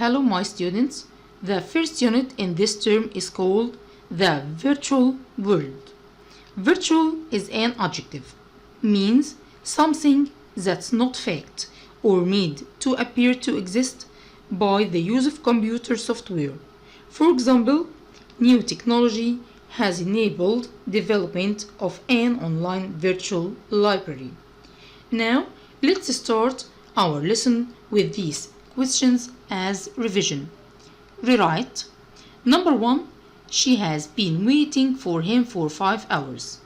Hello, my students. The first unit in this term is called the virtual world. Virtual is an adjective, means something that's not fact or made to appear to exist by the use of computer software. For example, new technology has enabled development of an online virtual library. Now, let's start our lesson with these questions as revision. Rewrite. Number 1. She has been waiting for him for 5 hours.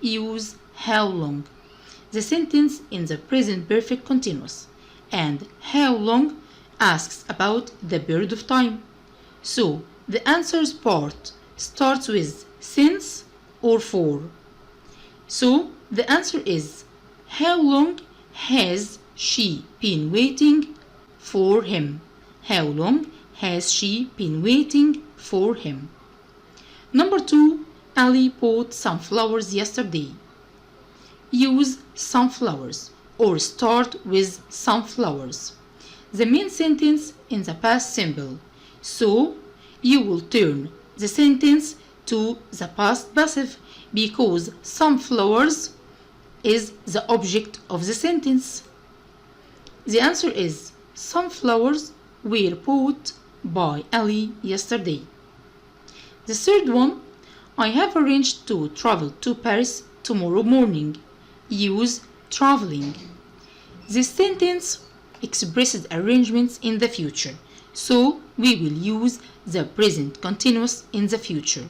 Use how long. The sentence in the present perfect continuous, and how long asks about the period of time. So, the answers part starts with since or for. So, the answer is how long has she been waiting for him? How long has she been waiting for him? Number 2. Ali bought some flowers yesterday. Use sunflowers or start with sunflowers. The main sentence in the past simple. So, you will turn the sentence to the past passive because sunflowers is the object of the sentence. The answer is sunflowers were bought by Ali yesterday. The third one, I have arranged to travel to Paris tomorrow morning. Use traveling. This sentence expresses arrangements in the future, so we will use the present continuous in the future.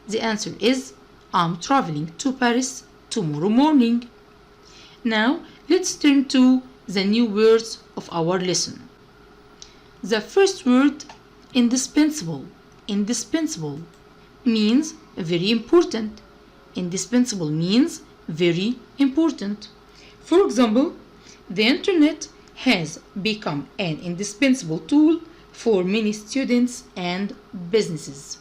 The answer is I'm traveling to Paris tomorrow morning. Now let's turn to the new words of our lesson. The first word, indispensable. Indispensable means very important. Indispensable means very important. For example, the internet has become an indispensable tool for many students and businesses.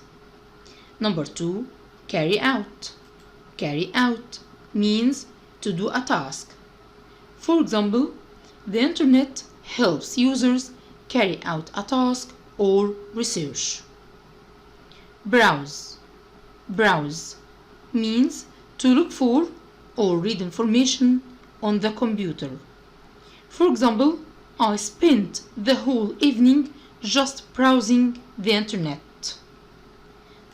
Number 2, carry out. Carry out means to do a task. For example, the internet helps users carry out a task or research. Browse. Browse means to look for or read information on the computer. For example, I spent the whole evening just browsing the internet.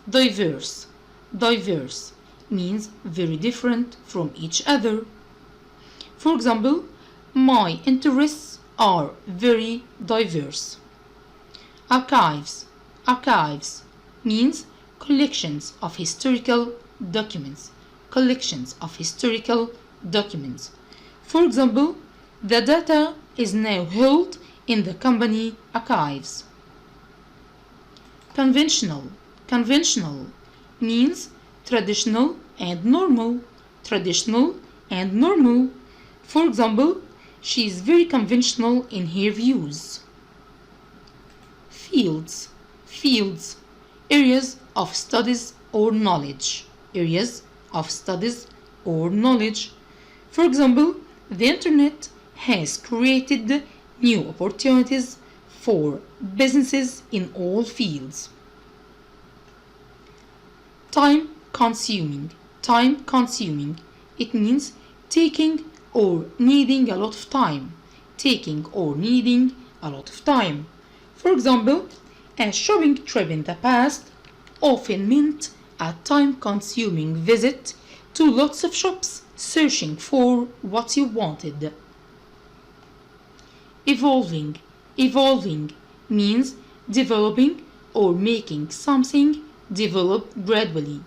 Diverse. Diverse means very different from each other. For example, my interests are very diverse. Archives. Archives means collections of historical documents. Collections of historical documents. For example, the data is now held in the company archives. Conventional. Conventional means traditional and normal. Traditional and normal. For example, she is very conventional in her views. Fields. Fields. Areas of studies or knowledge. Areas of studies or knowledge. For example, the internet has created new opportunities for businesses in all fields. Time consuming. Time consuming. It means taking or needing a lot of time. Taking or needing a lot of time. For example, a shopping trip in the past often meant a time-consuming visit to lots of shops searching for what you wanted. Evolving. Evolving means developing or making something develop gradually.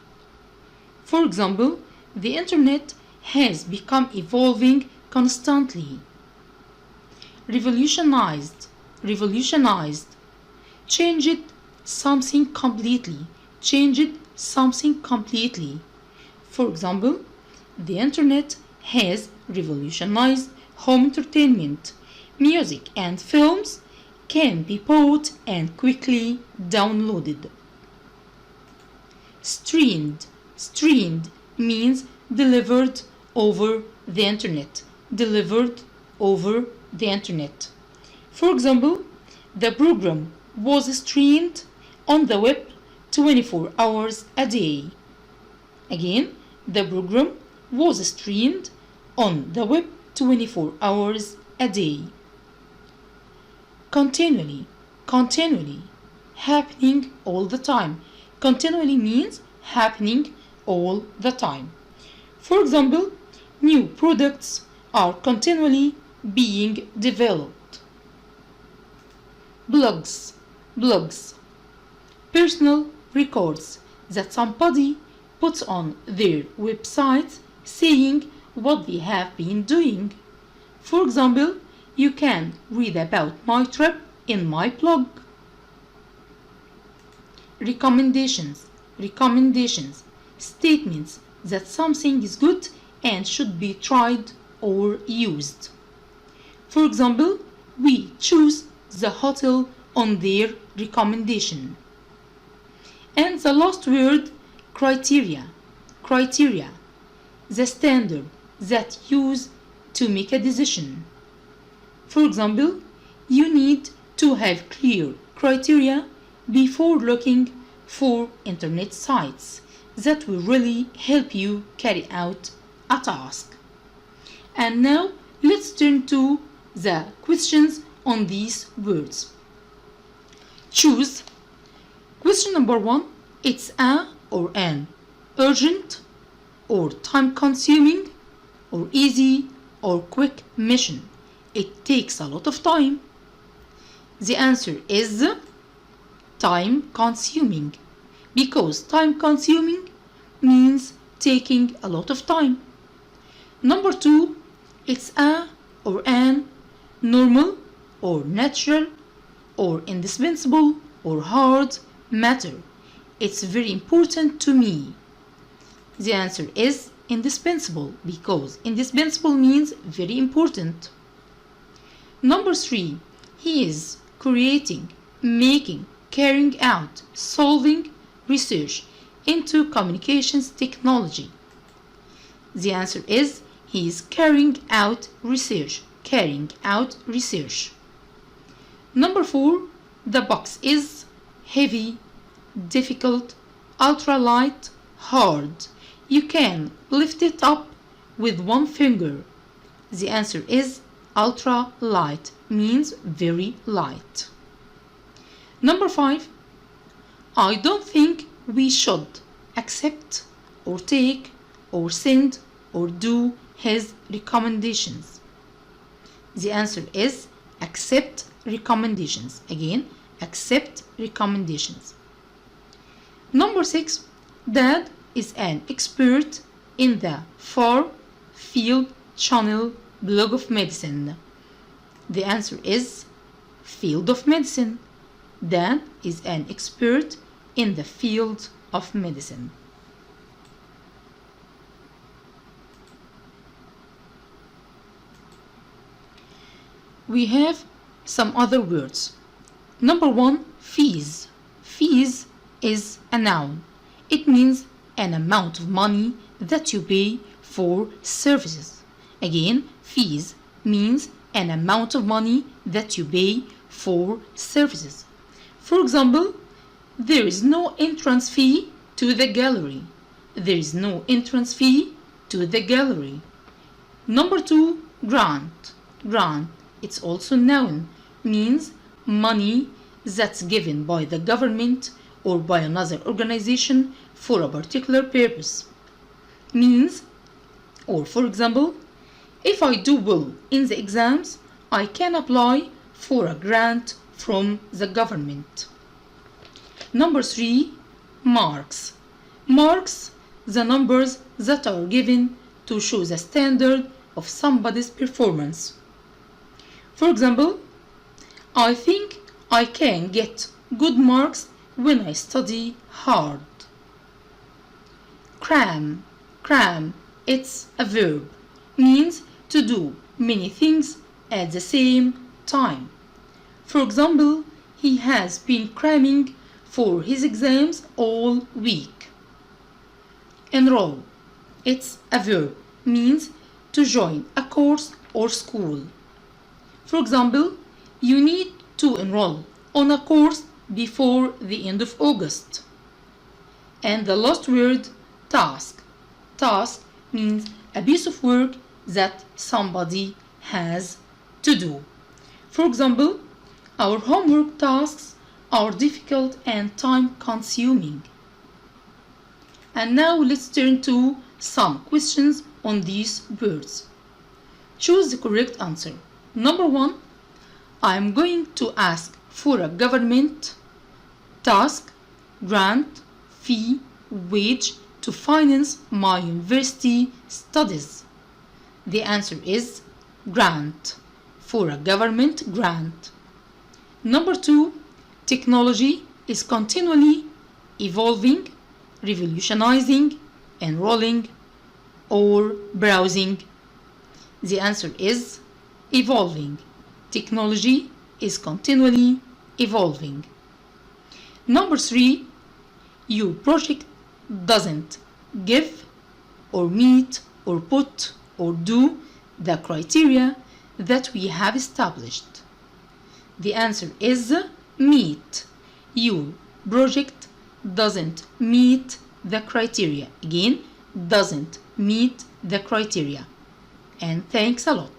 For example, the internet has become evolving constantly. Revolutionized. Revolutionized. Changed something completely. Changed something completely. For example, the internet has revolutionized home entertainment. Music and films can be bought and quickly downloaded. Streamed. Streamed means delivered over the internet. Delivered over the internet. For example, the program was streamed on the web 24 hours a day. Again, the program was streamed on the web 24 hours a day. Continually, continually, happening all the time. Continually means happening all the time. For example, new products are continually being developed. Blogs, blogs, personal records that somebody puts on their website saying what they have been doing. For example, you can read about my trip in my blog. Recommendations, recommendations, statements that something is good and should be tried or used. For example, we choose the hotel on their recommendation. And the last word, criteria, criteria, the standard that used to make a decision. For example, you need to have clear criteria before looking for internet sites that will really help you carry out a task. And now let's turn to the questions on these words. Choose. Question number 1. It's a or an urgent or time-consuming or easy or quick mission. It takes a lot of time. The answer is time-consuming, because time-consuming means taking a lot of time. Number 2, it's a or an normal or natural or indispensable or hard matter. It's very important to me. The answer is indispensable, because indispensable means very important. Number 3, he is creating, making, carrying out, solving research into communications technology. The answer is he is carrying out research, carrying out research. Number 4, the box is heavy, difficult, ultralight, hard. You can lift it up with one finger. The answer is ultra light, means very light. Number 5, I don't think we should accept or take or send or do his recommendations. The answer is accept recommendations. Again, accept recommendations. Number 6, Dad is an expert in the far field channel blog of medicine. The answer is field of medicine. Dad is an expert in the field of medicine. We have some other words. Number 1, fees. Fees is a noun. It means an amount of money that you pay for services. Again, fees means an amount of money that you pay for services. For example, there is no entrance fee to the gallery. There is no entrance fee to the gallery. Number 2, grant. Grant, it's also noun, means money that's given by the government or by another organization for a particular purpose. Means, or for example, if I do well in the exams, I can apply for a grant from the government. Number 3, marks. Marks, the numbers that are given to show the standard of somebody's performance. For example, I think I can get good marks when I study hard. Cram. Cram, it's a verb, means to do many things at the same time. For example, he has been cramming for his exams all week. Enroll, it's a verb, means to join a course or school. For example, you need to enroll on a course before the end of August. And the last word, task. Task means a piece of work that somebody has to do. For example, our homework tasks are difficult and time-consuming. And now let's turn to some questions on these words. Choose the correct answer. Number 1, I am going to ask for a government task, grant, fee, wage to finance my university studies. The answer is grant, for a government grant. Number 2, technology is continually evolving, revolutionizing, enrolling, or browsing. The answer is evolving. Technology is continually evolving. Number 3, your project doesn't give or meet or put or do the criteria that we have established. The answer is meet. Your project doesn't meet the criteria. Again, doesn't meet the criteria. And thanks a lot.